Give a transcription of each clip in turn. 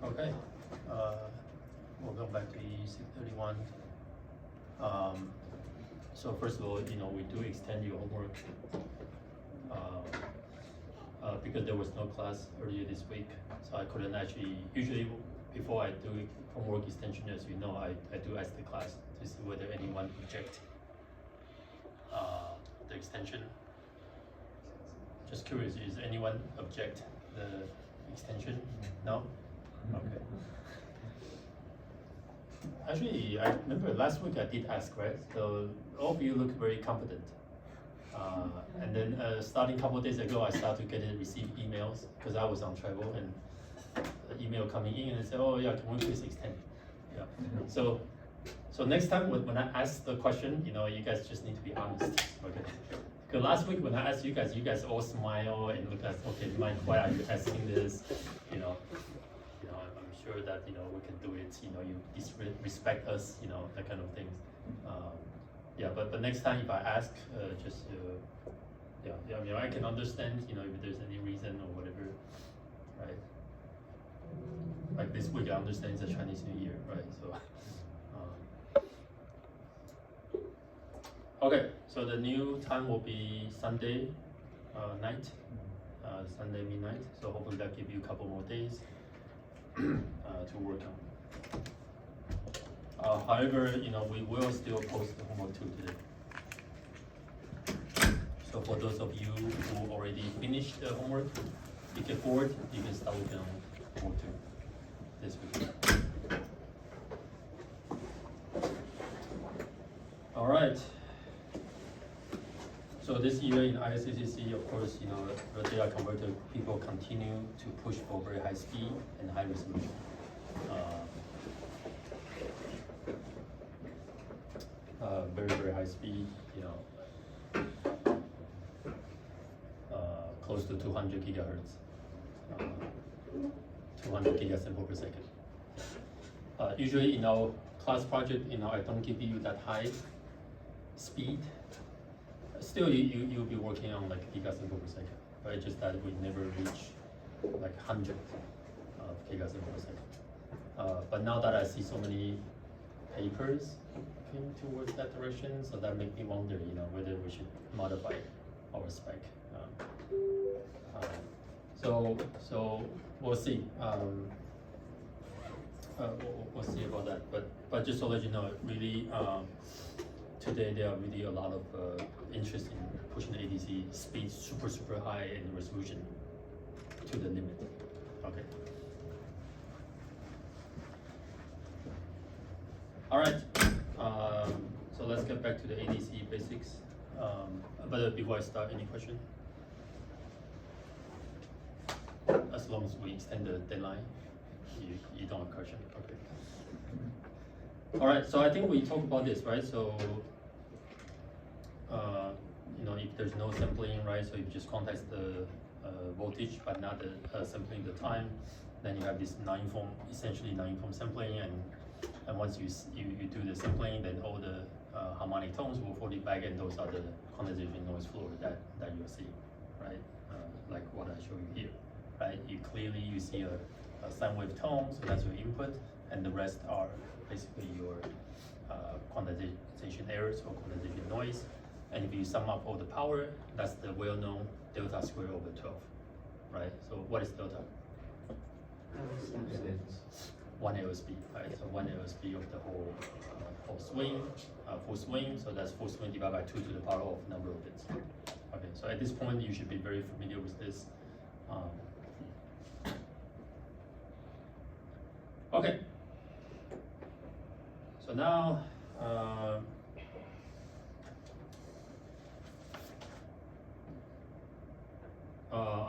Okay, welcome back to EE631. So first of all, we do extend your homework because there was no class earlier this week, so I couldn't actually. Usually, before I do homework extension, as you know, I do ask the class to see whether anyone object the extension. Just curious, is anyone object the extension? No? Okay. Actually, I remember last week I did ask, right? So all of you look very confident. And then starting a couple of days ago, I started to receive emails because I was on travel, and the email coming in and say, "Oh yeah, can we please extend?" Yeah. So next time when I ask the question, you guys just need to be honest. Okay. Because last week when I asked you guys all smile and look at, okay, Mike, why are you asking this? I'm sure that we can do it. You respect us. That kind of things. Yeah, but next time if I ask, just I can understand. If there's any reason or whatever, right? Like this week, I understand it's a Chinese New Year, right? So. Okay, so the new time will be Sunday night, Sunday midnight. So hopefully that gives you a couple more days to work on. However, we will still post the homework 2 today. So for those of you who already finished the homework, you get bored, you can start working on homework 2 this week. All right. So this year in ISCCC, of course, the data converter people continue to push for very high speed and high resolution. Very, very high speed, close to 200 gigahertz, 200 gigasample per second. Usually in our class project, I don't give you that high speed. Still, you'll be working on like gigasample per second, right? Just that we never reach like hundreds of gigasample per second. But now that I see so many papers moving towards that direction, so that makes me wonder, whether we should modify our spec. So we'll see. We'll see about that. But just to let you know, really. Today there are really a lot of interest in pushing the ADC speed super high and resolution to the limit. Okay. All right. So let's get back to the ADC basics. But before I start, any question? As long as we extend the deadline, you don't have a question. Okay. All right, so I think we talked about this, right? So, if there's no sampling, right? So you just context the voltage, but not the sampling the time. Then you have this essentially non-uniform sampling, and once you do the sampling, then all the harmonic tones will fall back, and those are the quantization noise floor that you'll see, right? Like what I show you here, right? You see a sine wave tone, so that's your input, and the rest are basically your quantization errors or quantization noise. And if you sum up all the power, that's the well-known delta square over 12, right? So what is delta? 1 LSB, right? So 1 LSB of the whole swing, full swing. So that's full swing divided by 2 to the power of number of bits. Okay, so at this point you should be very familiar with this. Okay. So now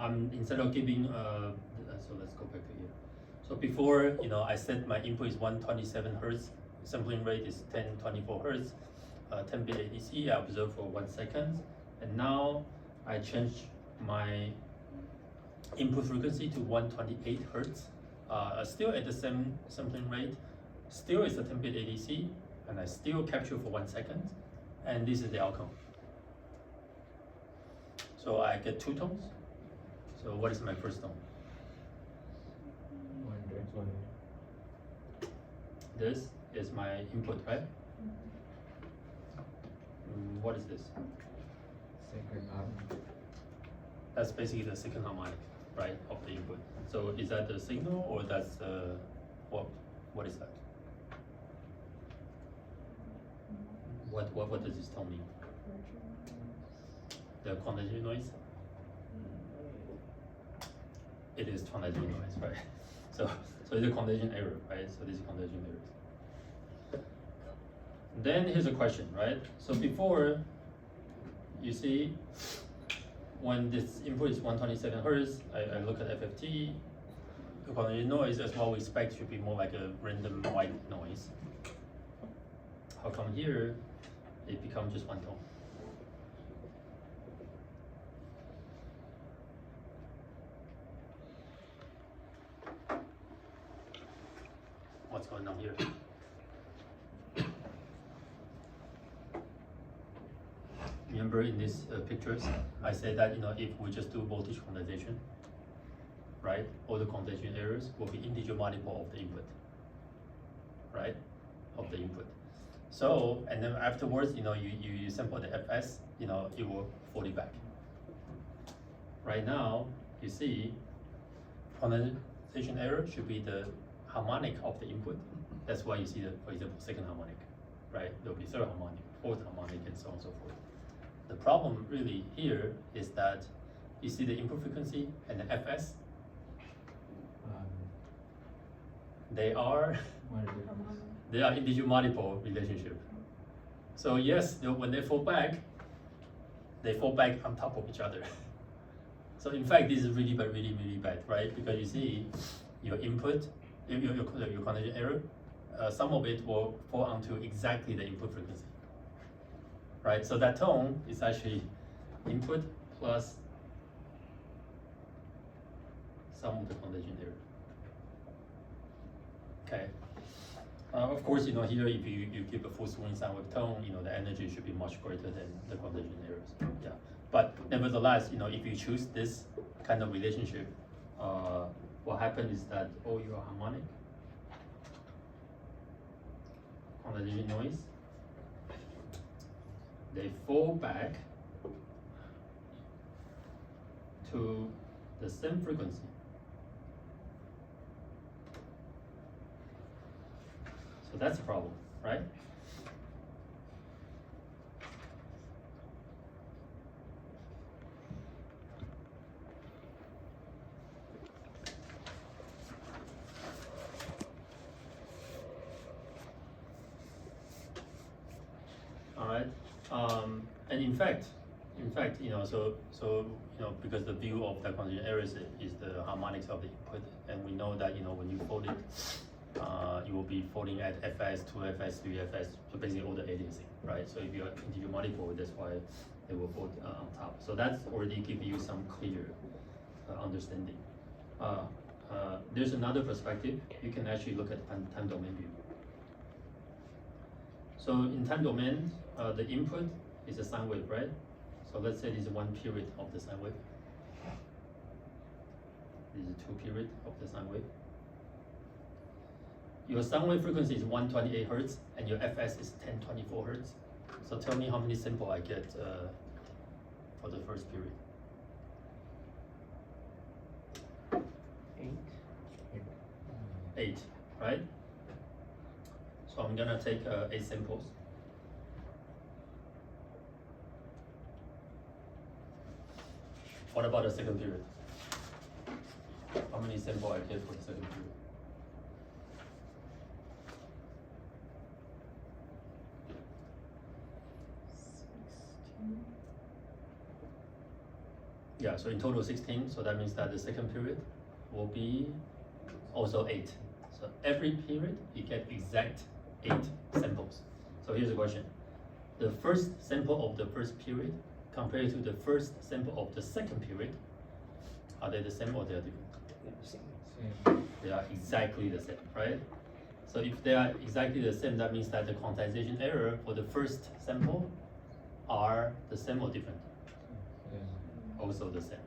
I'm instead of giving so let's go back to here. So before, I said my input is 127 hertz, sampling rate is 1024 hertz, 10 bit ADC, I observe for 1 second, and now I change my input frequency to 128 hertz, still at the same sampling rate, still is a 10 bit ADC, and I still capture for 1 second, and this is the outcome. So I get 2 tones. So what is my first tone? This is my input, right? What is this? Second harmonic. That's basically the second harmonic, right, of the input. So is that the signal, or that's what is that? What does this tone mean? The quantitative noise? It is quantitative noise, right? So it's a quantization error, right? So this is quantization error. Then here's a question, right? So before, you see, when this input is 127 hertz, I look at FFT, the quantization noise, as what we expect, should be more like a random white noise. How come here it becomes just 1 tone? What's going on here? Remember in these pictures, I said that if we just do voltage quantization, right, all the quantization errors will be integer multiple of the input, right, of the input. So, and then afterwards, you sample the FS, it will fold it back. Right now, you see, quantization error should be the harmonic of the input. That's why you see the, for example, second harmonic, right? There will be third harmonic, fourth harmonic, and so on and so forth. The problem really here is that you see the input frequency and the FS. They are integer multiple relationship. So yes, when they fall back on top of each other. So in fact, this is really bad, really bad, right? Because you see your input, your quantization error, some of it will fall onto exactly the input frequency, right? So that tone is actually input plus some of the quantization error. Okay. Of course, here if you give a full swing sine wave tone, the energy should be much greater than the quantization errors. Yeah. But nevertheless, if you choose this kind of relationship, what happens is that all your harmonic, quantization noise, they fall back to the same frequency. So that's a problem, right? All right, and in fact, because the view of the quantization errors is the harmonics of the input, and we know that when you fold it, you will be folding at FS, 2FS, 3FS, so basically all the aliasing, right? So if you are integer multiple, that's why they will fold on top. So that's already give you some clear understanding. There's another perspective. You can actually look at time domain view. So in time domain, the input is a sine wave, right? So let's say this is 1 period of the sine wave. This is 2 period of the sine wave. Your sine wave frequency is 128 hertz, and your FS is 1024 hertz. So tell me how many sample I get for the first period. 8. 8, right? So I'm gonna take 8 samples. What about the second period? How many samples I get for the second period? Yeah, so in total 16, so that means that the second period will be also 8. So every period you get exact 8 samples. So here's the question. The first sample of the first period compared to the first sample of the second period, are they the same or they are different? Same. They are exactly the same, right? So if they are exactly the same, that means that the quantization error for the first sample are the same or different? Yeah. Also the same.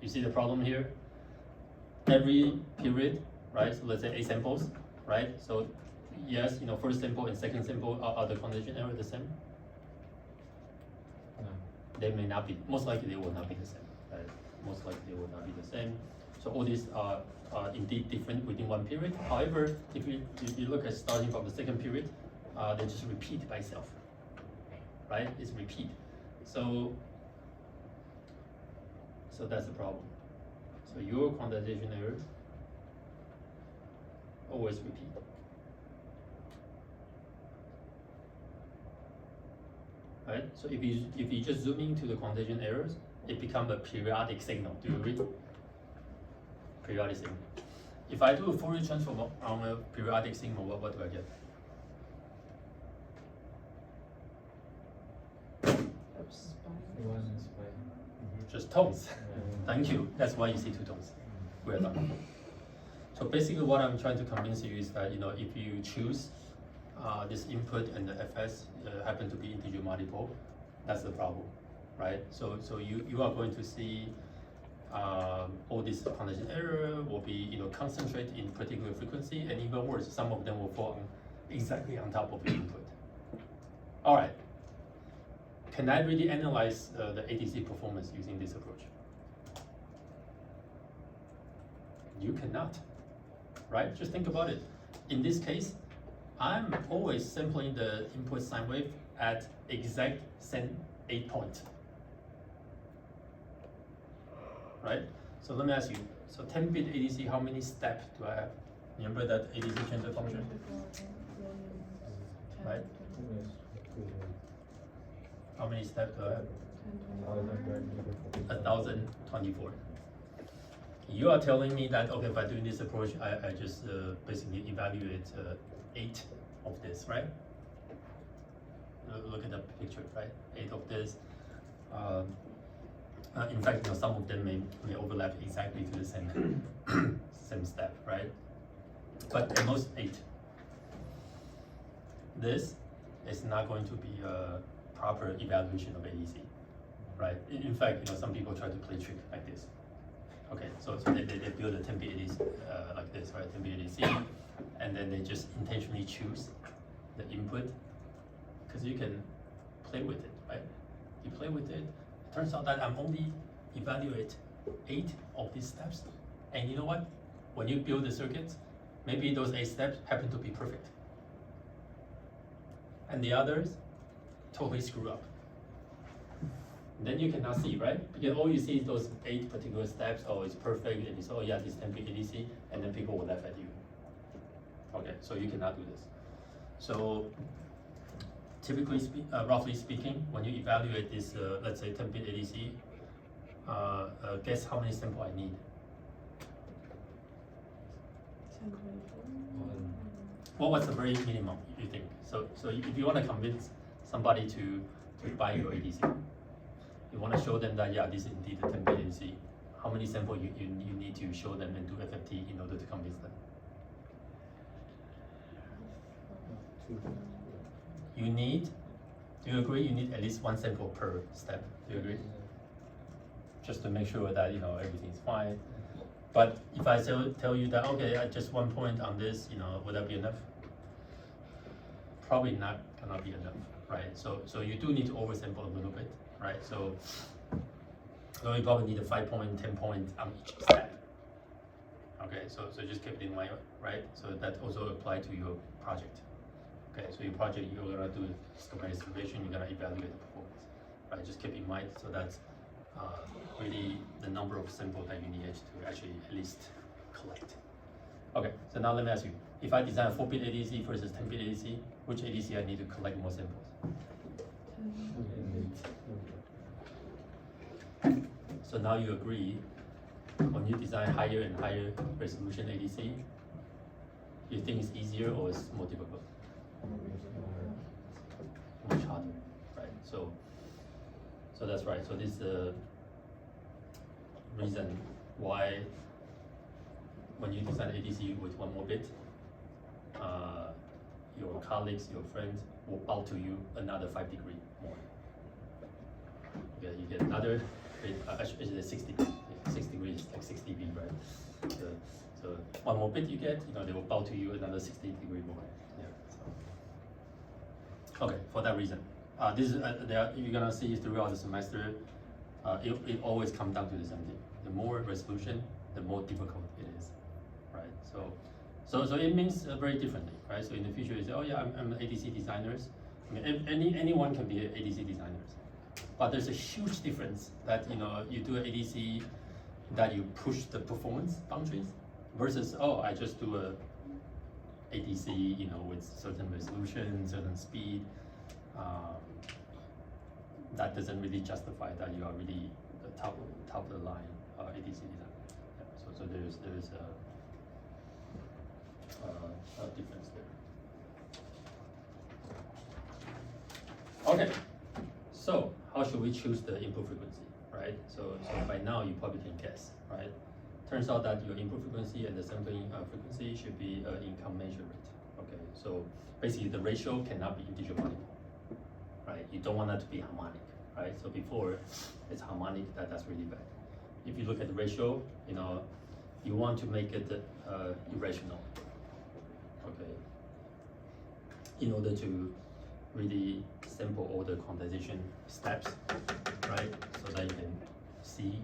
You see the problem here? Every period, right? So let's say 8 samples, right? So yes, first sample and second sample are the quantization error the same? No. They may not be. Most likely they will not be the same, right? Most likely they will not be the same. So all these are indeed different within one period. However, if you look at starting from the second period, they just repeat by itself, right? It's repeat. So that's the problem. So your quantization error always repeat. Right? So if you just zoom into the quantization errors, it becomes a periodic signal. Do you agree? Periodic signal. If I do a Fourier transform on a periodic signal, what do I get? One is by. Just tones. Yeah. Thank you. That's why you see 2 tones. Well done. So basically what I'm trying to convince you is that, if you choose this input and the fs happen to be integer multiple, that's the problem, right? So you are going to see all this quantization error will be concentrated in particular frequency, and even worse, some of them will fall exactly on top of your input. All right. Can I really analyze the ADC performance using this approach? You cannot, right? Just think about it. In this case, I'm always sampling the input sine wave at exact same 8 point, right? So let me ask you, so 10-bit ADC, how many steps do I have? Remember that ADC transfer function, right? How many steps do I have? 1024. You are telling me that, okay, by doing this approach, I just basically evaluate 8 of this, right? Look at the picture, right? 8 of this. In fact, some of them may overlap exactly to the same same step, right? But at most 8. This is not going to be a proper evaluation of ADC, right? In fact, some people try to play trick like this. Okay, so they build a 10-bit ADC like this, right? 10-bit ADC, and then they just intentionally choose the input because you can play with it, right? You play with it. It turns out that I'm only evaluate 8 of these steps, and you know what? When you build the circuits, maybe those 8 steps happen to be perfect, and the others totally screw up. Then you cannot see, right? Because all you see is those 8 particular steps. Oh, it's perfect, and you say, oh yeah, this 10-bit ADC, and then people will laugh at you. Okay, so you cannot do this. So typically, roughly speaking, when you evaluate this, let's say 10-bit ADC, guess how many samples I need? Well, what's the very minimum you think? So if you want to convince somebody to buy your ADC, you want to show them that, yeah, this is indeed a 10-bit ADC, how many samples you need to show them and do FFT in order to convince them? You need, do you agree, you need at least 1 sample per step? Do you agree? Just to make sure that everything's fine. But if I tell you that, okay, at just 1 point on this, would that be enough? Probably not, cannot be enough, right? So you do need to oversample a little bit, right? So you probably need a 5 point, 10 point on each step. Okay, so just keep it in mind, right? So that also apply to your project. Okay, so your project, you're gonna do schematic simulation, you're gonna evaluate the performance, right? Just keep in mind, so that's really the number of samples that you need to actually at least collect. Okay, so now let me ask you, if I design a 4-bit ADC versus 10-bit ADC, which ADC I need to collect more samples? So now you agree, when you design higher and higher resolution ADC, you think it's easier or it's more difficult? Much harder, right? So that's right. So this is the reason why when you design ADC with 1 more bit, your colleagues, your friends will bow to you another 5 degree more. Okay, you get another, actually 6 degree. 6 degrees is like 6 dB, right? So 1 more bit you get, they will bow to you another 60 degree more. Yeah. So. Okay, for that reason, this is you're gonna see throughout the semester. It always comes down to the same thing. The more resolution, the more difficult it is, right? So it means very differently, right? So in the future, you say, oh yeah, I'm an ADC designers. I mean, anyone can be an ADC designers, but there's a huge difference that you do an ADC that you push the performance boundaries versus I just do a ADC with certain resolution, certain speed. That doesn't really justify that you are really the top of the line ADC design. Yeah, so there's a difference there. Okay, so how should we choose the input frequency, right? So by now you probably can guess, right? Turns out that your input frequency and the sampling frequency should be incommensurate. Okay, so basically the ratio cannot be integer multiple, right? You don't want that to be harmonic, right? So before it's harmonic, that's really bad. If you look at the ratio, you want to make it irrational, okay? In order to really sample all the quantization steps, right? So that you can see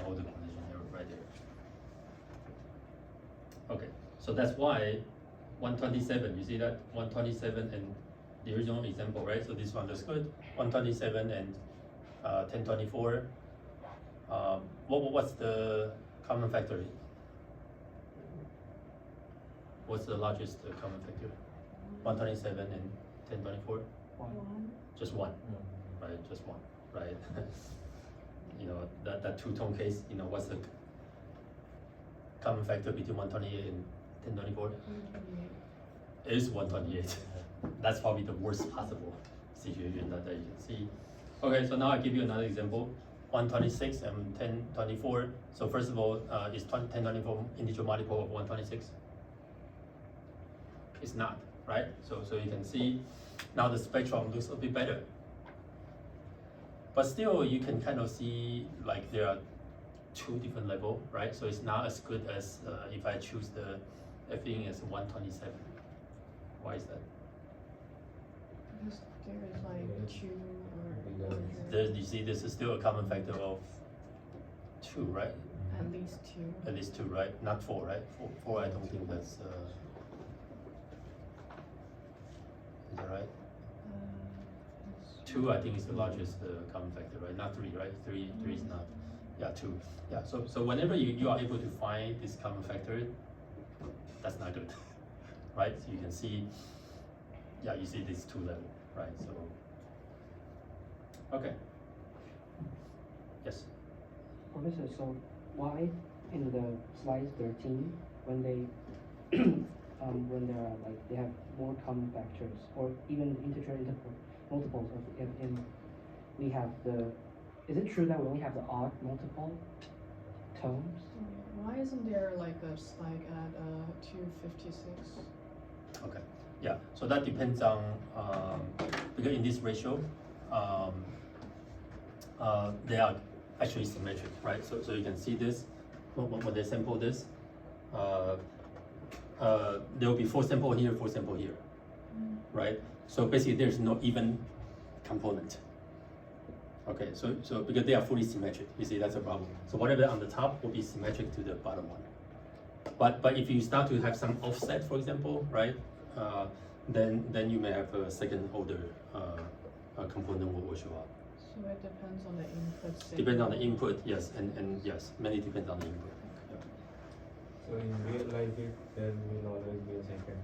all the quantization error right there. Okay, so that's why 127, you see that 127 and the original example, right? So this one looks good. 127 and 1024. What's the common factor? What's the largest common factor? 127 and 1024? Just one, right? Just one, right? That two-tone case, what's the common factor between 128 and 1024? It is 128. That's probably the worst possible situation that you can see. Okay, so now I give you another example. 126 and 1024. So first of all, is 1024 integer multiple of 126? It's not, right? So you can see now the spectrum looks a bit better. But still, you can kind of see like there are 2 different levels, right? So it's not as good as if I choose the everything as 127. Why is that? Because there is like 2 or You see, this is still a common factor of 2, right? at least 2. At least 2, right? Not 4, right? 4 I don't think that's. Is that right? 2 I think is the largest common factor, right? Not 3, right? 3 is not. Yeah, 2. Yeah. So whenever you are able to find this common factor, that's not good, right? So you can see. Yeah, you see these 2 levels, right? So. Okay. Yes. Professor, so why in the slide 13 when they when there are they have more common factors or even integer multiples of in we have is it true that we only have the odd multiple tones? Why isn't there like a spike at 256? Okay. Yeah. So that depends on because in this ratio, they are actually symmetric, right? So you can see this when they sample this. There will be 4 sample here, 4 sample here, right? So basically, there's no even component. Okay, so because they are fully symmetric, you see that's a problem. So whatever on the top will be symmetric to the bottom one. But if you start to have some offset, for example, right, then you may have a second order component will show up. So it depends on the input signal. Depends on the input, yes, and yes, many depends on the input. Yeah. So in real life, there will always be a second.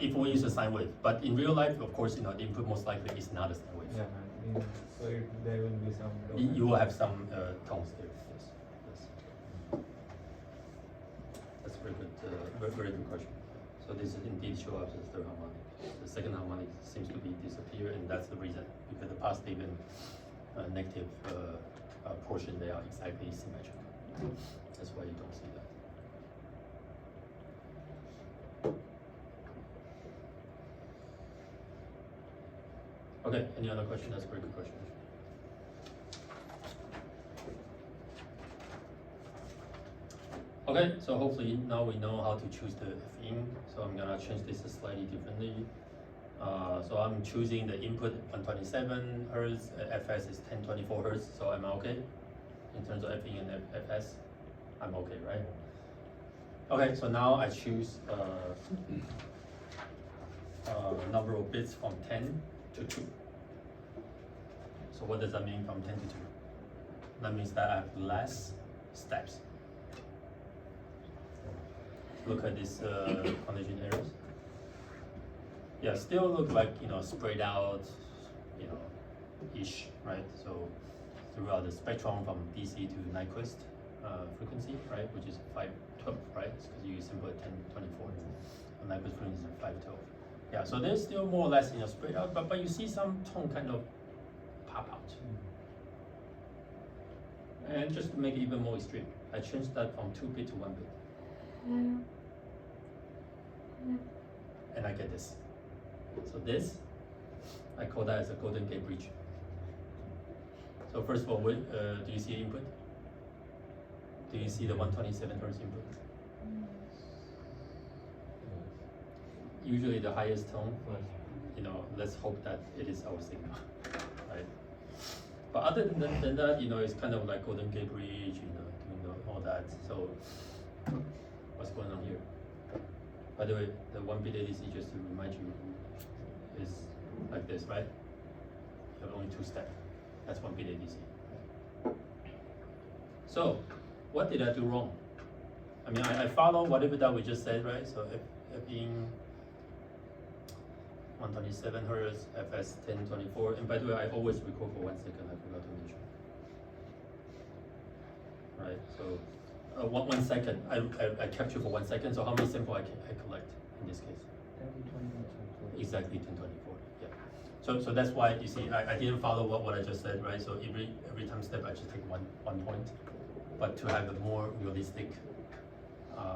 If we use a sine wave, but in real life, of course, the input most likely is not a sine wave. Yeah. So there will be some. You will have some tones there. Yes. Yes. That's a very good, very good question. So this is indeed show up as the third harmonic. The second harmonic seems to be disappear, and that's the reason because the positive and negative portion they are exactly symmetrical. That's why you don't see that. Okay, any other question? That's a very good question. Okay, so hopefully now we know how to choose the Fin. So I'm gonna change this slightly differently. So I'm choosing the input 127 Hertz, FS is 1024 Hertz, so am I okay? In terms of Fin and FS, I'm okay, right? Okay, so now I choose number of bits from 10 to 2. So what does that mean from 10 to 2? That means that I have less steps. Look at this condition errors. Yeah, still look like spread out, ish, right? So throughout the spectrum from DC to Nyquist frequency, right, which is 512, right? Because you sample at 1024. Nyquist frequency is 512. Yeah, so there's still more or less spread out, but you see some tone kind of pop out. And just to make it even more extreme, I changed that from 2 bit to 1 bit. And I get this. So this, I call that as a golden gate bridge. So first of all, do you see input? Do you see the 127 Hertz input? Usually the highest tone, let's hope that it is our signal, right? But other than that, it's kind of like golden gate bridge, doing all that. So what's going on here? By the way, the 1 bit ADC, just to remind you, is like this, right? You have only 2 steps. That's 1 bit ADC. So, what did I do wrong? I mean, I follow whatever that we just said, right? So, if in 127 Hertz, FS 1024, and by the way, I always record for 1 second, I forgot to mention. Right, so 1 second, I capture for 1 second, so how many samples I collect in this case? Exactly 1024, yeah. So that's why you see I didn't follow what I just said, right? So every time step I just take one point. But to have a more realistic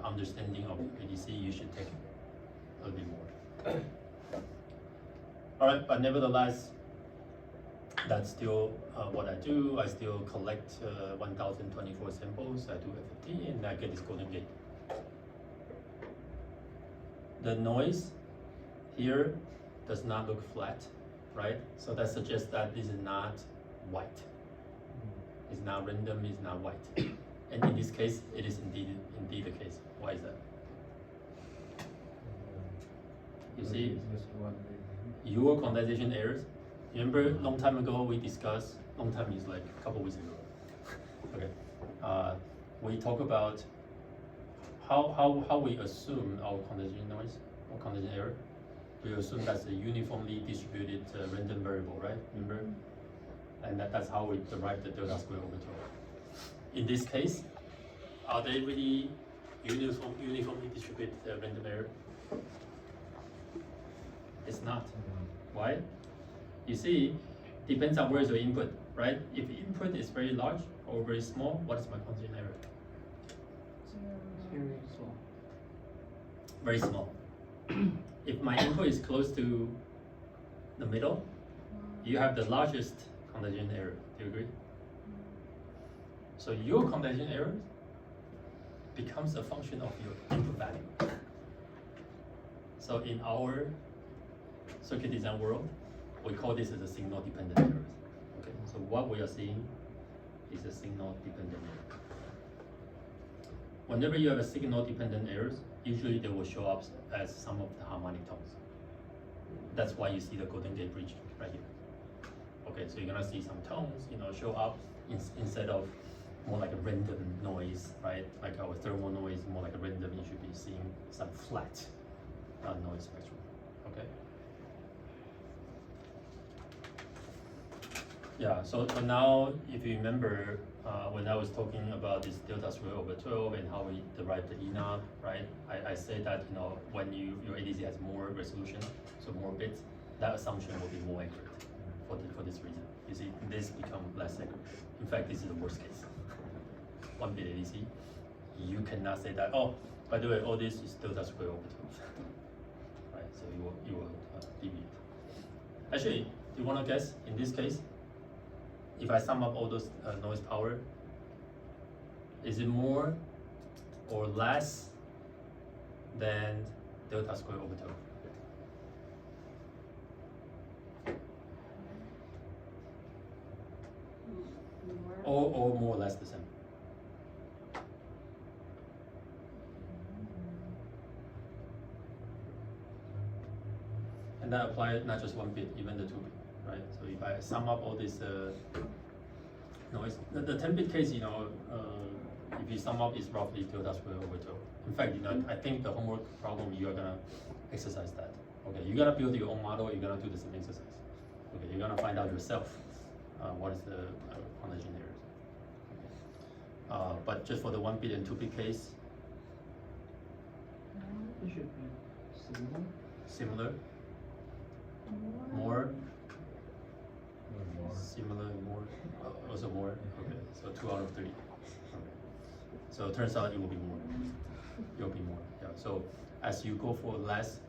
understanding of ADC, you should take a little bit more. Alright, but nevertheless, that's still what I do. I still collect 1024 samples. I do FFT and I get this golden gate. The noise here does not look flat, right? So that suggests that this is not white. It's not random, it's not white. And in this case, it is indeed the case. Why is that? You see, your condensation errors. Remember, long time ago we discussed. Long time is like a couple weeks ago. Okay, we talk about how we assume our condensation noise or condensation error. We assume that's a uniformly distributed random variable, right? Remember, and that's how we derive the delta square over 12. In this case, are they really uniformly distributed random error? It's not. Why? You see, depends on where is your input, right? If input is very large or very small, what is my condensation error? Zero. Very small. Very small. If my input is close to the middle, you have the largest condensation error. Do you agree? So your condensation error becomes a function of your input value. So in our circuit design world, we call this as a signal dependent error. Okay, so what we are seeing is a signal dependent error. whenever you have a signal dependent errors, usually they will show up as some of the harmonic tones. That's why you see the Golden Gate Bridge right here. Okay, so you're gonna see some tones, show up instead of more like a random noise, right? Like our thermal noise, more like a random. You should be seeing some flat noise spectrum. Okay. Yeah. So now, if you remember, when I was talking about this delta square over 12 and how we derive the ENOP, right? I said that when your ADC has more resolution, so more bits, that assumption will be more accurate for this reason. You see, this become less accurate. In fact, this is the worst case. 1 bit ADC, you cannot say that. Oh, by the way, all this is delta square over 12, right? So you will deviate. Actually, do you want to guess in this case? If I sum up all those noise power, is it more or less than delta square over 12? Or more or less the same? And that applies not just 1 bit, even the 2 bit, right? So if I sum up all this noise, the 10-bit case, if you sum up, is roughly delta square over 12. In fact, I think the homework problem, you are gonna exercise that. Okay, you gotta build your own model. You're gonna do the same exercise. Okay, you're gonna find out yourself what is the quantization errors. Okay. But just for the 1 bit and 2 bit case, It should be similar. similar, more, More. similar, more, also more. Okay, so 2 out of 3. Okay. So it turns out it will be more. It will be more. Yeah. So as you go for less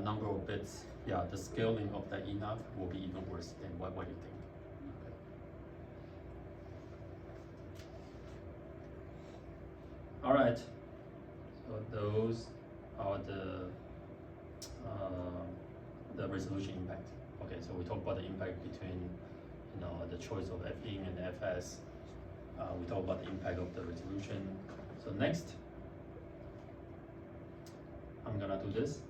number of bits, yeah, the scaling of the ENOP will be even worse than what you think. Okay. All right. So those are the resolution impact. Okay, so we talked about the impact between the choice of F-in and Fs. We talked about the impact of the resolution. So next, I'm gonna do this.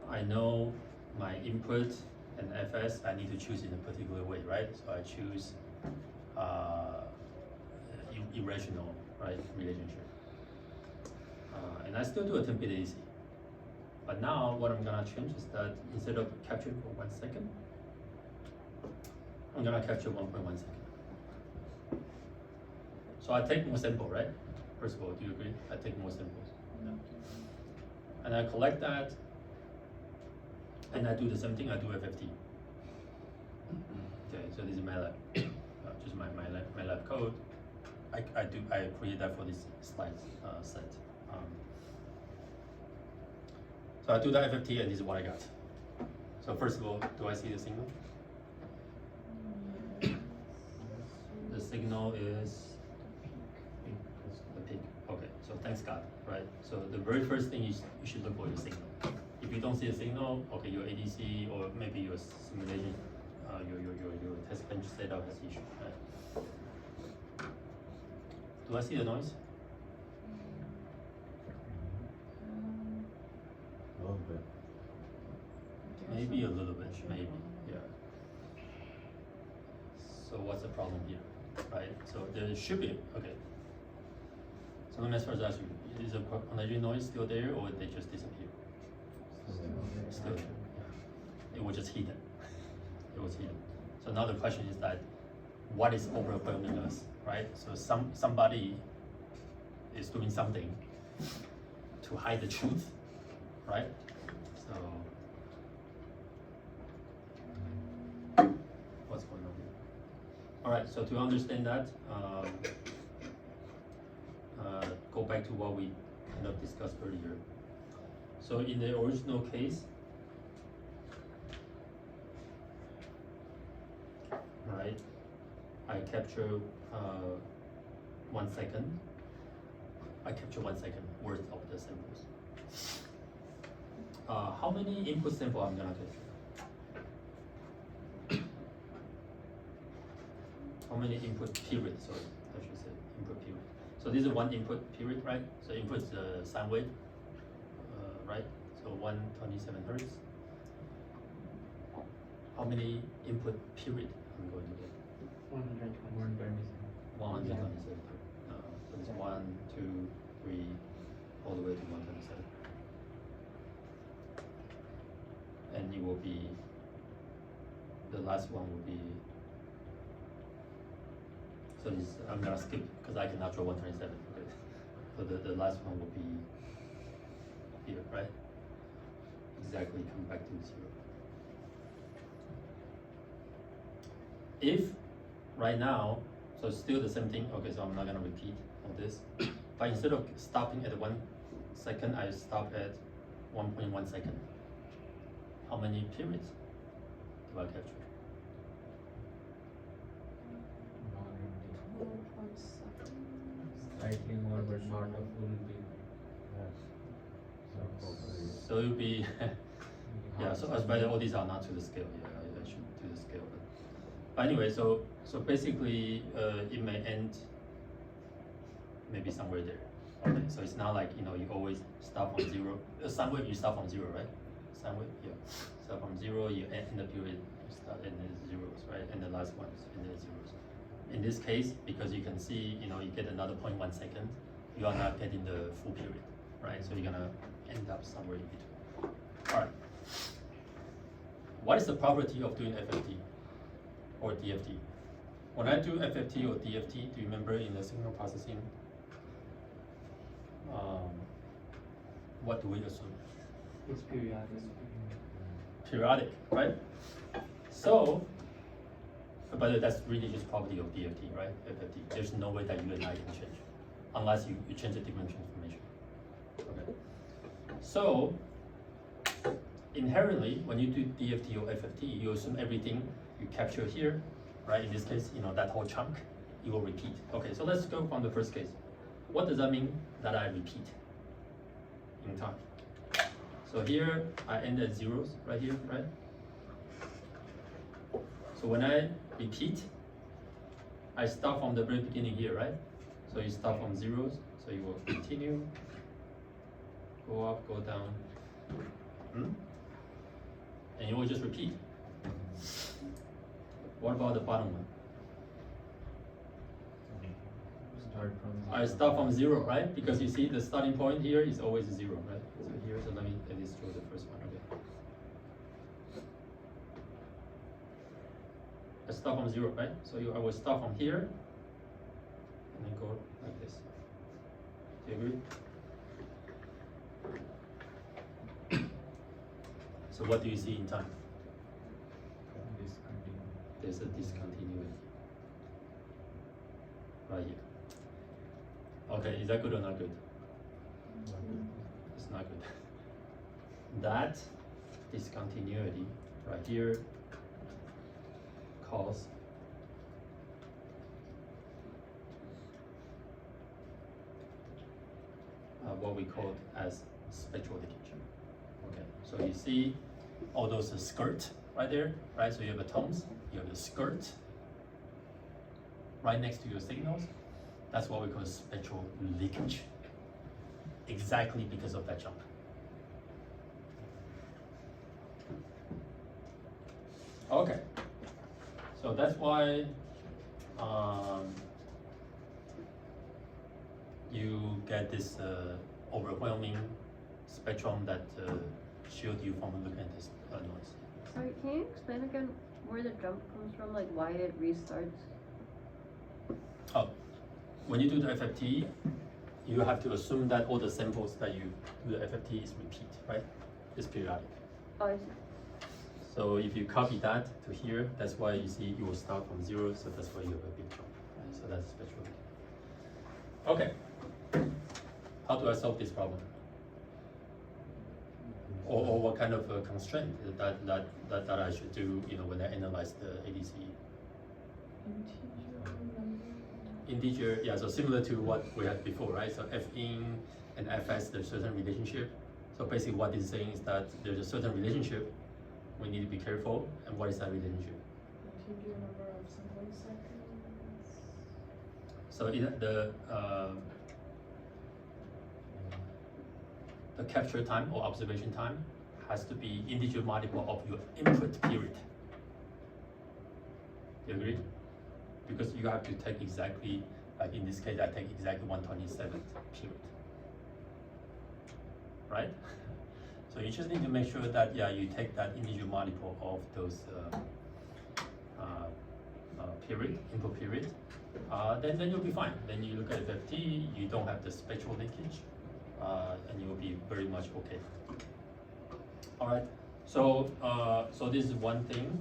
I know my input and Fs, I need to choose in a particular way, right? So I choose irrational, right, relationship. And I still do a 10-bit AC. But now what I'm gonna change is that instead of capturing for 1 second, I'm gonna capture 1.1 second. So I take more sample, right? First of all, do you agree? I take more samples. Yeah. And I collect that, and I do the same thing. I do FFT. Okay, so this is MATLAB, just my MATLAB code. I create that for this slides set. So I do the FFT, and this is what I got. So first of all, do I see the signal? The signal is the peak. Okay, so thanks God, right? So the very first thing is you should look for your signal. If you don't see a signal, okay, your ADC or maybe your simulation, your test bench setup has issue, right? Do I see the noise? A little bit. Maybe a little bit, maybe, yeah. So what's the problem here, right? So there should be, okay. So let me first ask you, is the quantization noise still there or they just disappear? Still there, yeah. It was just hidden. It was hidden. So now the question is that, what is overwhelming us, right? So somebody is doing something to hide the truth, right? So what's going on here? All right, so to understand that, go back to what we kind of discussed earlier. So in the original case, right, I capture 1 second. I capture 1 second worth of the samples. How many input sample I'm gonna capture? How many input period? Sorry, I should say input period. So So this is one input period, right? So input is the sine wave, right? So 127 hertz. How many input period I'm going to get? 120. 127. So it's 1, 2, 3, all the way to 127. And it will be, the last one will be, so this, I'm gonna skip because I cannot draw 127. Okay. So the last one will be here, right? Exactly, come back to 0. If right now, so it's still the same thing, okay, so I'm not gonna repeat all this, but instead of stopping at 1 second, I stop at 1.1 second. How many periods do I capture? 1 second. Slightly more, but not a full beat. So it'll be, yeah, so as by all these are not to the scale, yeah, I should do the scale. But anyway, so basically, it may end maybe somewhere there. Okay, so it's not like, you always start from 0. Sine wave, you start from 0, right? Sine wave, yeah. Start from 0, you end the period, you start in the zeros, right? And the last one is in the zeros. In this case, because you can see, you get another 0.1 second, you are not getting the full period, right? So you're gonna end up somewhere in between. All right. What is the property of doing FFT or DFT? When I do FFT or DFT, do you remember in the signal processing, what do we assume? It's periodic. Periodic, right? So, but that's really just property of DFT, right? FFT. There's no way that you and I can change, unless you change the dimension information. Okay. So, inherently, when you do DFT or FFT, you assume everything you capture here, right? In this case, that whole chunk, you will repeat. Okay, so let's go from the first case. What does that mean that I repeat in time? So here, I end at zeros right here, right? So when I repeat, I start from the very beginning here, right? So you start from zeros, so you will continue, go up, go down, and you will just repeat. What about the bottom one? I start from 0, right? Because you see the starting point here is always 0, right? So here, so let me at least draw the first one, okay? I start from 0, right? So I will start from here and then go like this. Do you agree? So what do you see in time? There's a discontinuity right here. Okay, is that good or not good? It's not good. That discontinuity right here cause what we call as spectral leakage. Okay, so you see all those skirt right there, right? So you have the tones, you have the skirt right next to your signals. That's what we call spectral leakage. Exactly because of that jump. Okay, so that's why you get this overwhelming spectrum that shield you from looking at this noise. Sorry, can you explain again where the jump comes from, like why it restarts? Oh, when you do the FFT, you have to assume that all the samples that you do the FFT is repeat, right? It's periodic. Oh, I see. So if you copy that to here, that's why you see you will start from 0, so that's why you have a big jump. Right? So that's spectral. Okay. How do I solve this problem? Or what kind of constraint that I should do, when I analyze the ADC? Integer, yeah, so similar to what we had before, right? So Fin and Fs, there's a certain relationship. So basically what it's saying is that there's a certain relationship. We need to be careful. And what is that relationship? Integer number of sampling seconds. So the capture time or observation time has to be integer multiple of your input period. You agree? Because you have to take exactly, like in this case, I take exactly 1/27 period. Right? So you just need to make sure that, yeah, you take that integer multiple of those period, input period. Then you'll be fine. Then you look at FFT, you don't have the spectral leakage, and you'll be very much okay. All right. So so this is one thing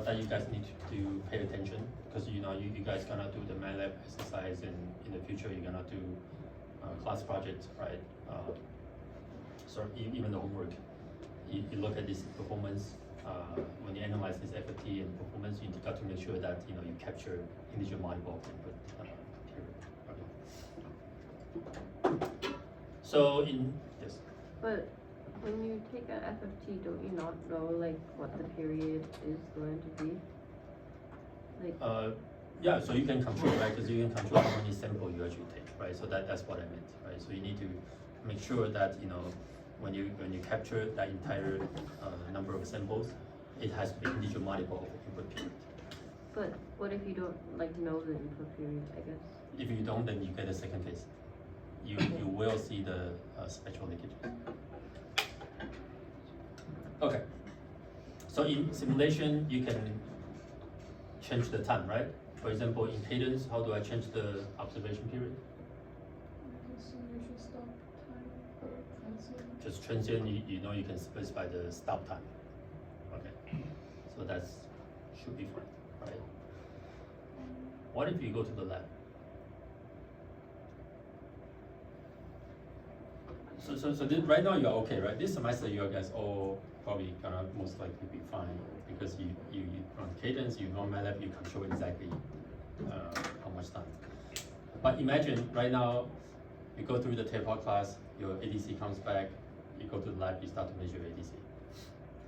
that you guys need to pay attention, because you guys gonna do the MATLAB exercise, and in the future you're gonna do class projects, right? So even the homework, you look at this performance. When you analyze this FFT and performance, you got to make sure that you capture integer multiple input period. Okay. So yes. But when you take an FFT, don't you not know like what the period is going to be? Like. Yeah, so you can control, right? Because you can control how many samples you actually take, right? So that's what I meant, right? So you need to make sure that when you capture that entire number of samples, it has to be integer multiple of the input period. But what if you don't know the input period? I guess. If you don't, then you get a second case. You will see the spectral leakage. Okay. So in simulation, you can change the time, right? For example, in cadence, how do I change the observation period? Just transient, you can specify the stop time. Okay, so that should be fine, right? What if you go to the lab? So right now you're okay, right? This semester you guys all probably gonna most likely be fine, because you run cadence, you run MATLAB, you control exactly how much time. But imagine right now you go through the tape-out class, your ADC comes back, you go to the lab, you start to measure ADC.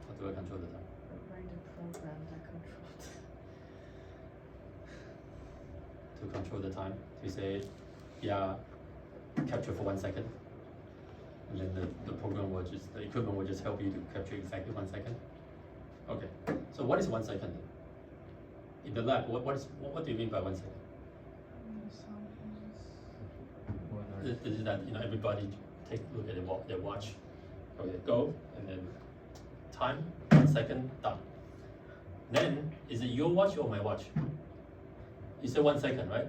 How do I control the time? Write a program that controls. To control the time, to say, yeah, capture for 1 second. And then the program will just, the equipment will just help you to capture exactly 1 second. Okay, so what is 1 second? In the lab, what do you mean by 1 second? Is that everybody take a look at their watch? Okay, go, and then time, 1 second, done. Then is it your watch or my watch? You said 1 second, right?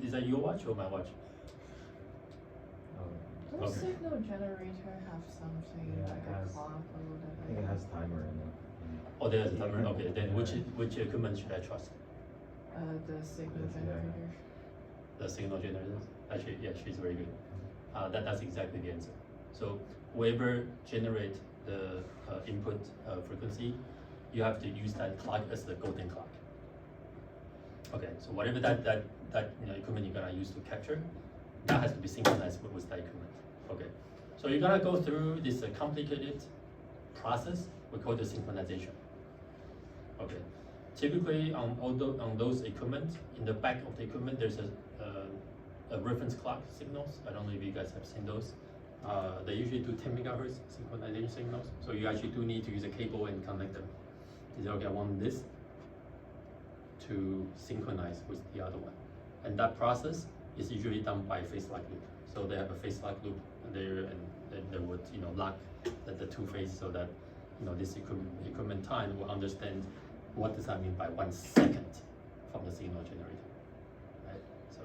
Is that your watch or my watch? Does Okay. signal generator have something Yeah, like it a has- clock or I whatever? think it has timer in it. Oh, there's a timer. Okay, then which equipment should I trust? The signal Yes, yeah. generator. The signal generators? Actually, yeah, she's very good. That's exactly the answer. So whoever generate the input frequency, you have to use that clock as the golden clock. Okay, so whatever that equipment you're gonna use to capture, that has to be synchronized with that equipment. Okay, so you're gonna go through this complicated process we call the synchronization. Okay, typically on those equipment, in the back of the equipment, there's a reference clock signals. I don't know if you guys have seen those. They usually do 10 megahertz synchronization signals. So you actually do need to use a cable and connect them. You say, okay, I want this to synchronize with the other one. And that process is usually done by phase lock loop. So they have a phase lock loop there, and then they would lock the two phases, so that this equipment time will understand what does that mean by 1 second from the signal generator, right? So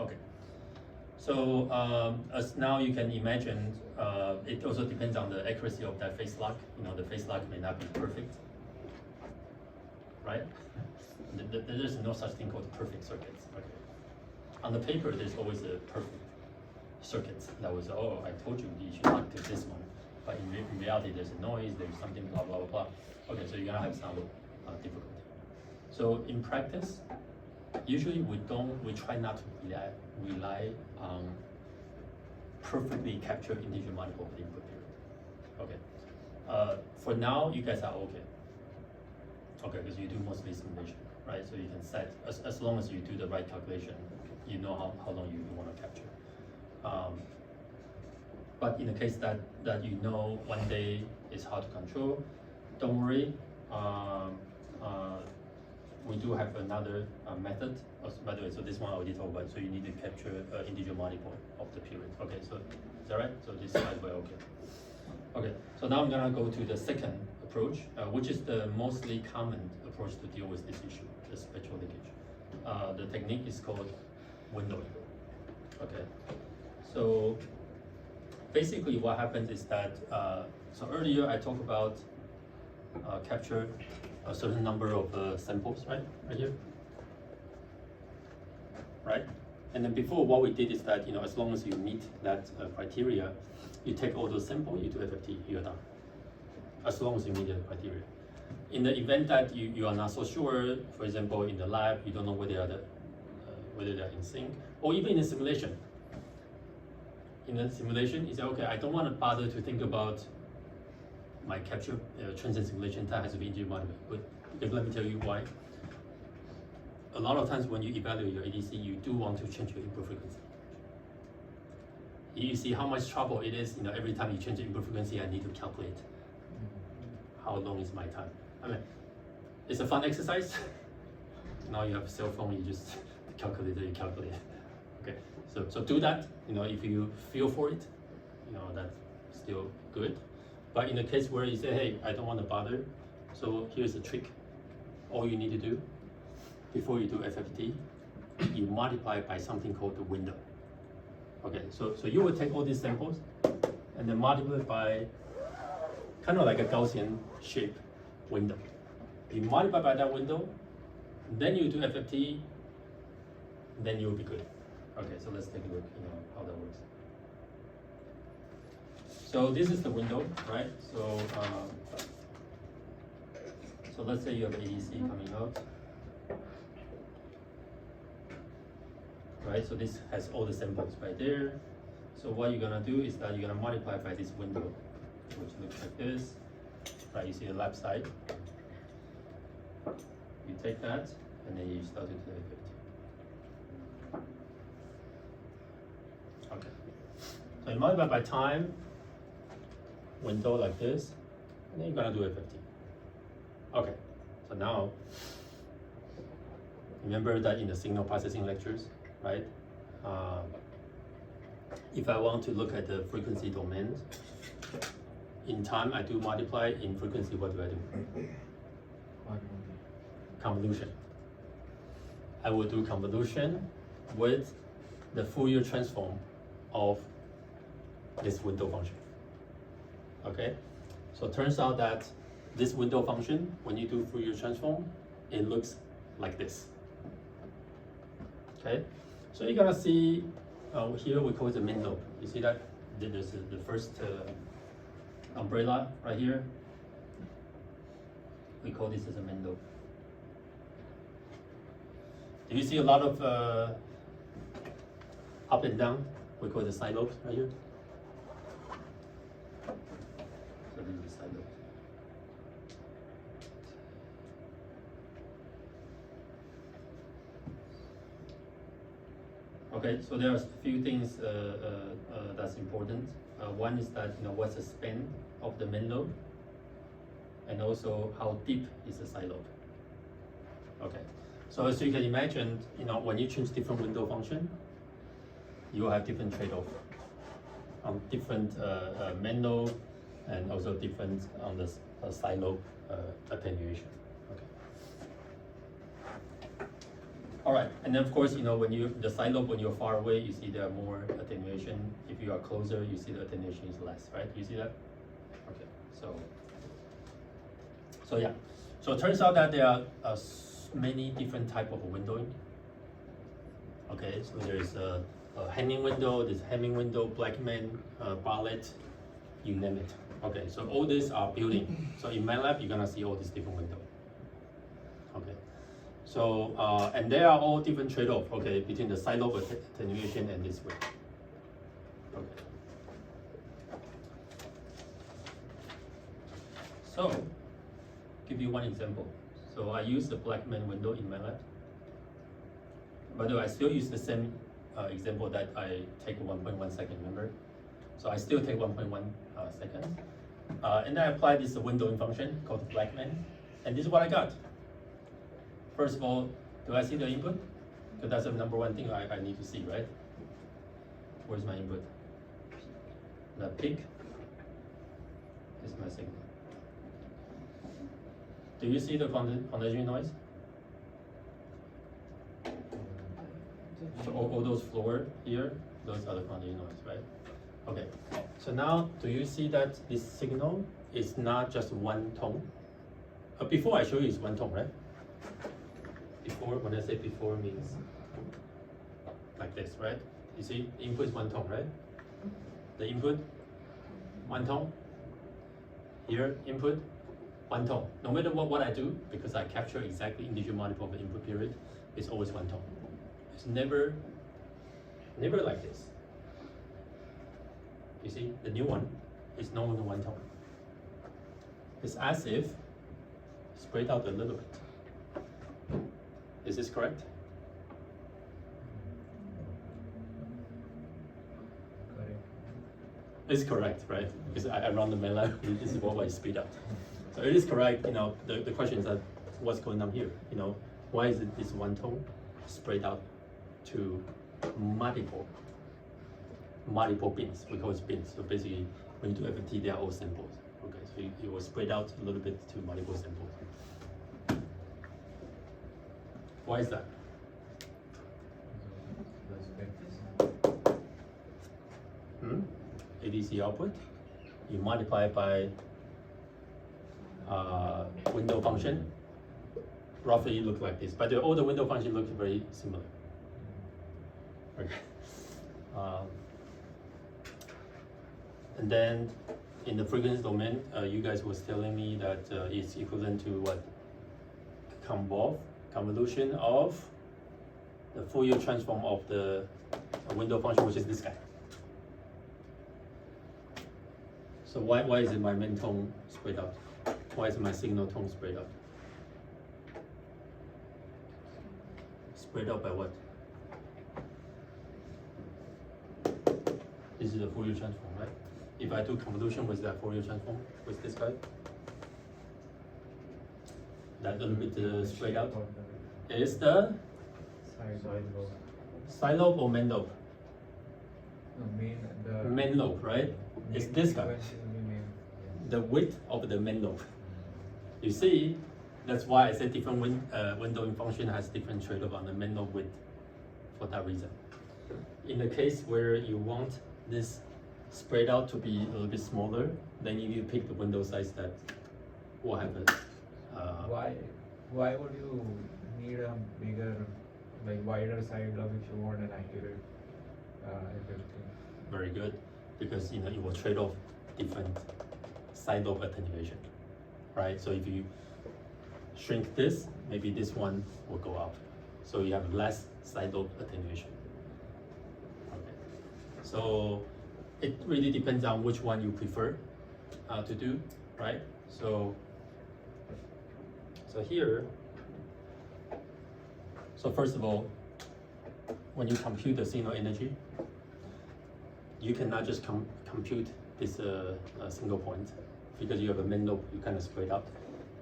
okay. So as now you can imagine, it also depends on the accuracy of that phase lock. The phase lock may not be perfect, right? There's no such thing called perfect circuits. Okay. On the paper, there's always a perfect circuit that was, oh, I told you should lock to this one. But in reality, there's a noise, there's something, blah, blah, blah, blah. Okay, so you're gonna have some difficulty. So in practice, usually we try not to rely on perfectly captured integer multiple of the input period. Okay. For now, you guys are okay. Okay, because you do mostly simulation, right? So you can set, as long as you do the right calculation, you know how long you want to capture. But in the case that you know one day is hard to control, don't worry. We do have another method. By the way, so this one I already talked about. So you need to capture integer multiple of the period. Okay, so is that right? So this side we're okay. Okay, so now I'm gonna go to the second approach, which is the mostly common approach to deal with this issue, the spectral leakage. The technique is called windowing. Okay, so basically what happens is that, so earlier I talked about capture a certain number of samples, right here, right? And then before, what we did is that, as long as you meet that criteria, you take all those samples, you do FFT, you're done. As long as you meet the criteria. In the event that you are not so sure, for example, in the lab, you don't know whether they're in sync, or even in a simulation. In a simulation, you say, okay, I don't want to bother to think about my capture transient simulation time has to be integer multiple. But let me tell you why. A lot of times when you evaluate your ADC, you do want to change your input frequency. You see how much trouble it is, every time you change the input frequency, I need to calculate how long is my time. I mean, it's a fun exercise. Now you have a cell phone, you just calculate it, you calculate it. Okay, so do that. If you feel for it, that's still good. But in the case where you say, hey, I don't want to bother, so here's a trick. All you need to do before you do FFT, you multiply by something called the window. Okay, so you will take all these samples and then multiply by kind of like a Gaussian shape window. You multiply by that window, then you do FFT, then you'll be good. Okay, so let's take a look, how that works. So this is the window, right? So let's say you have ADC coming out, right? So this has all the samples right there. So what you're gonna do is that you're gonna multiply by this window, which looks like this, right? You see the left side. You take that, and then you start to do FFT. Okay. So you multiply by time, window like this, and then you're gonna do FFT. Okay, so now, remember that in the signal processing lectures, right? If I want to look at the frequency domain, in time I do multiply, in frequency what do I do? Convolution. I will do convolution with the Fourier transform of this window function. Okay, so it turns out that this window function, when you do Fourier transform, it looks like this. Okay, so you're gonna see here we call it the mean lobe. You see that there's the first umbrella right here. We call this as a mean lobe. Do you see a lot of up and down? We call it the side lobes right here. So this is the side lobes. Okay, so there are a few things that's important. One is that what's the span of the main lobe, and also how deep is the side lobe. Okay, so as you can imagine, when you choose different window function, you will have different trade-off on different main lobe, and also different on the side lobe attenuation. All right, and then of course, when the side lobe, when you're far away, you see there are more attenuation. If you are closer, you see the attenuation is less, right? You see that? Okay, so yeah. So it turns out that there are many different type of windowing. Okay, so there's a hanging window, there's Hamming window, Blackman, Bartlett, you name it. Okay, so all these are building. So in MATLAB, you're gonna see all these different windows. Okay. So, and they are all different trade-off, okay, between the side lobe attenuation and this way. Okay. So, give you one example. So I use the Blackman window in MATLAB. By the way, I still use the same example that I take 1.1 second, remember? So I still take 1.1 second. And then I apply this windowing function called flagman. And this is what I got. First of all, do I see the input? Because that's the number one thing I need to see, right? Where's my input? The peak is my signal. Do you see the condension noise? So all those floor here, those are the condension noise, right? Okay, so now do you see that this signal is not just one tone? Before I show you it's one tone, right? Before, when I say before means like this, right? You see, input is one tone, right? The input, one tone. Here, input, one tone. No matter what I do, because I capture exactly integer multiple of the input period, it's always one tone. It's never like this. You see, the new one is no longer one tone. It's as if spread out a little bit. Is this correct? Correct. It's correct, right? Because I run the main line, this is what I speed up. So it is correct, you know, the question is that what's going on here? You know, why is it this one tone spread out to multiple bins? We call it bins. So basically, when you do FFT, they are all samples. Okay, so you will spread out a little bit to multiple samples. Why is that? ADC output, you multiply by window function, roughly look like this. But all the window function look very similar. Okay. And then in the frequency domain, you guys was telling me that it's equivalent to what? Convolution of the Fourier transform of the window function, which is this guy. So why is it my main tone spread out? Why is my signal tone spread out? Spread out by what? This is the Fourier transform, right? If I do convolution with that Fourier transform with this guy, that little bit spread out is the side lobe or main lobe? Main lobe, right? It's this guy. The width of the main lobe. You see, that's why I said different windowing function has different trade-off on the main lobe width for that reason. In the case where you want this spread out to be a little bit smaller, then you need to pick the window size that will have a Why would you need a bigger, like wider side lobe if you want an accurate FFT? very good, because you know it will trade off different side lobe attenuation, right? So if you shrink this, maybe this one will go up, so you have less side lobe attenuation. Okay, so it really depends on which one you prefer to do, right? So here, so first of all, when you compute the signal energy, you cannot just compute this single point, because you have a main lobe, you kind of spread out.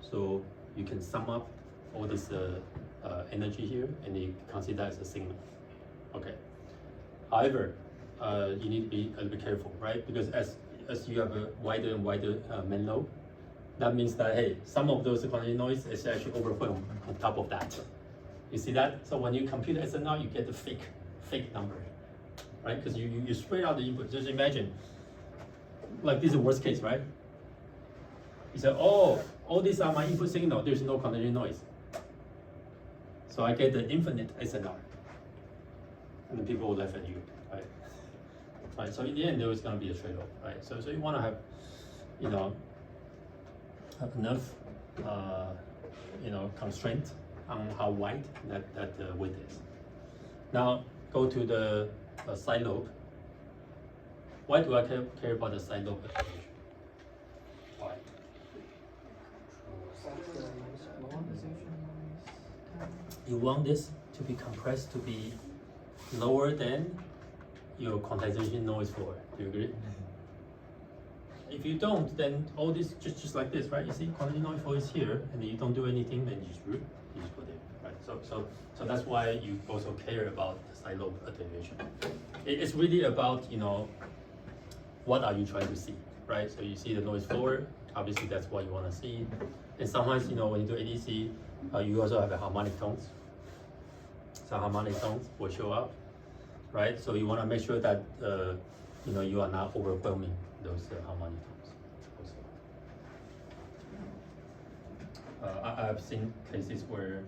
So you can sum up all this energy here, and you consider that as a signal. Okay. However, you need to be a little bit careful, right? Because as you have a wider and wider main lobe, that means that, hey, some of those condension noise is actually overflow on top of that. You see that? So when you compute SNR, you get the fake number, right? Because you spread out the input. Just imagine, like this is the worst case, right? You say, oh, all these are my input signal, there's no condension noise. So I get the infinite SNR. And then people will laugh at you, right? Right, so in the end, there is going to be a trade-off, right? So you want to have, you know, have enough, you know, constraint on how wide that width is. Now go to the side lobe. Why do I care about the side lobe attenuation? Why? You want this to be compressed to be lower than your quantization noise floor. Do you agree? If you don't, then all this just like this, right? You see, quantity noise floor is here, and then you don't do anything, then you just go there, right? So that's why you also care about the side lobe attenuation. It's really about, you know, what are you trying to see, right? So you see the noise floor, obviously that's what you want to see. And sometimes, you know, when you do ADC, you also have a harmonic tones. So harmonic tones will show up, right? So you want to make sure that, you know, you are not overwhelming those harmonic tones also. I've seen cases where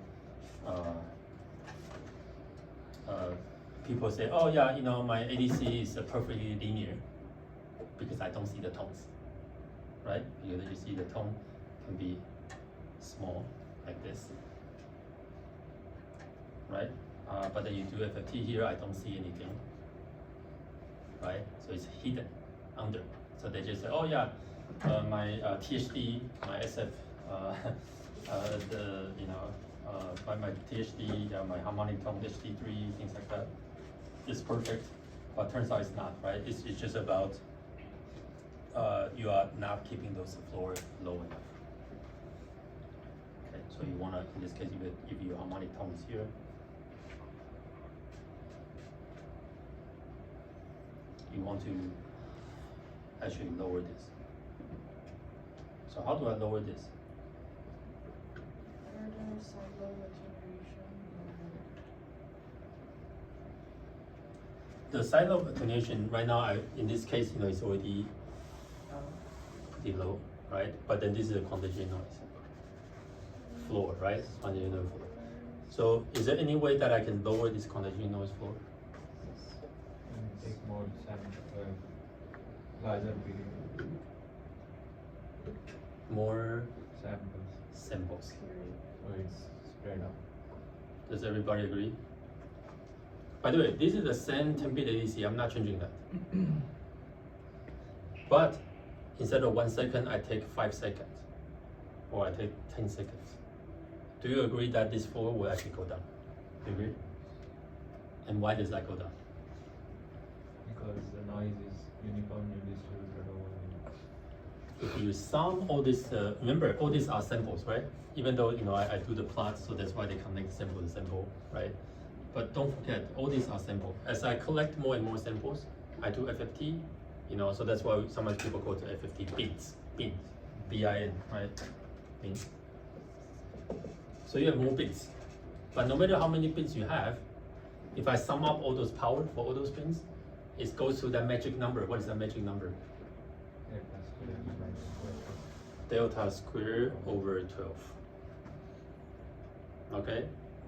people say, oh yeah, you know, my ADC is perfectly linear because I don't see the tones, right? Because you see the tone can be small like this, right? But then you do FFT here, I don't see anything, right? So it's hidden under. So they just say, oh yeah, my THD, my SF, by my THD, my harmonic tone HD3, things like that, it's perfect. But turns out it's not, right? It's just about you are not keeping those floor low enough. Okay, so you wanna, in this case, if your harmonic tone is here, you want to actually lower this. So how do I lower this? Further side lobe attenuation. The side lobe attenuation right now, in this case, you know, it's already pretty low, right? But then this is a quantity noise floor, right? Quantity noise floor. So is there any way that I can lower this quantity noise floor? Take more larger period. More Samples. samples. So it's spread out. Does everybody agree? By the way, this is the same 10-bit ADC. I'm not changing that. But instead of 1 second, I take 5 seconds, or I take 10 seconds. Do you agree that this floor will actually go down? Do you agree? And why does that go down? Because the noise is uniformly distributed over If you sum all this, remember all these are samples, right? Even though, you know, I do the plots, so that's why they connect sample to sample, right? But don't forget, all these are samples. As I collect more and more samples, I do FFT, you know, so that's why sometimes people go to FFT bins, B-I-N, right? Bins. So you have more bins. But no matter how many bins you have, if I sum up all those power for all those bins, it goes to that magic number. What is that magic number? Delta square over 12. Okay?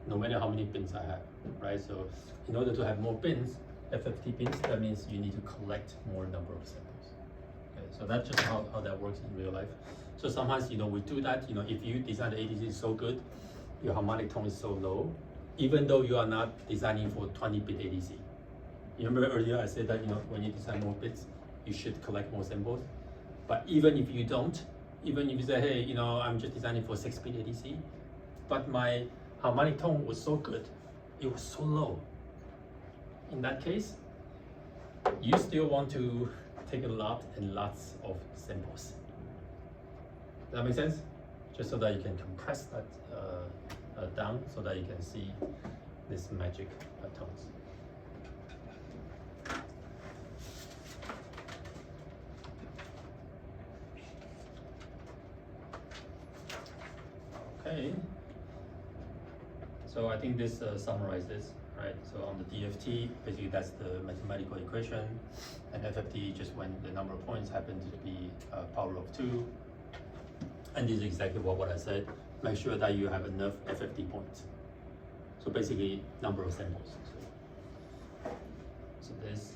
No matter how many bins I have, right? So in order to have more bins, FFT bins, that means you need to collect more number of samples. Okay, so that's just how that works in real life. So sometimes, you know, we do that, you know, if you design the ADC is so good, your harmonic tone is so low, even though you are not designing for 20-bit ADC. You remember earlier I said that, you know, when you design more bits, you should collect more samples. But even if you don't, even if you say, hey, you know, I'm just designing for 6-bit ADC, but my harmonic tone was so good, it was so low. In that case, you still want to take a lot and lots of samples. Does that make sense? Just so that you can compress that down, so that you can see this magic tones. Okay. So I think this summarizes, right? So on the DFT, basically that's the mathematical equation, and FFT just when the number of points happen to be power of 2. And this is exactly what I said. Make sure that you have enough FFT points. So basically, number of samples. So this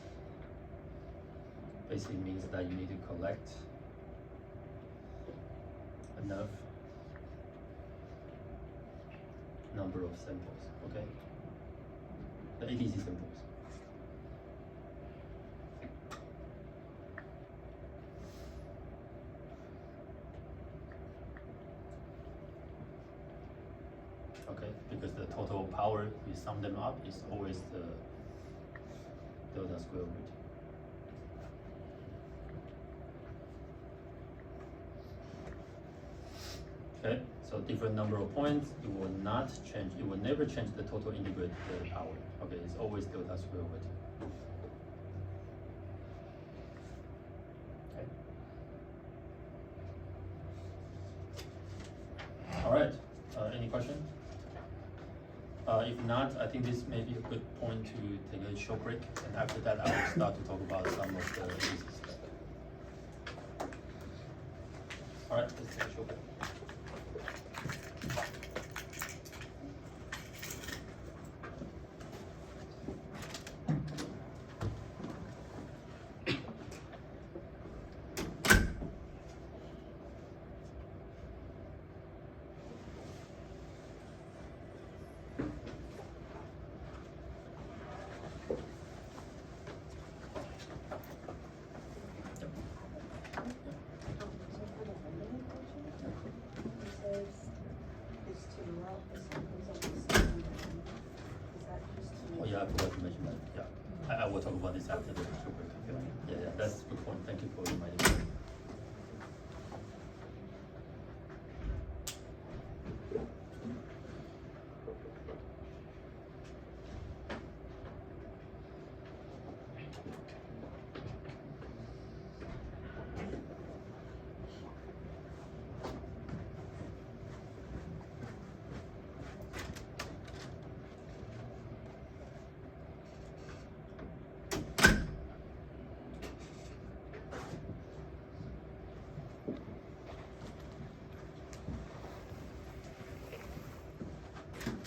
basically means that you need to collect enough number of samples, okay? The ADC samples. Okay, because the total power, you sum them up, is always delta square root. Okay, so different number of points, it will not change, it will never change the total integrate power. Okay, it's always delta square root. Okay. All right, any question? If not, I think this may be a good point to take a short break, and after that, I will start to talk about some of the cases. All right, let's take a short break. Oh yeah, I forgot to mention that. Yeah, I will talk about this after the short break. Yeah, that's a good point. Thank you for reminding me.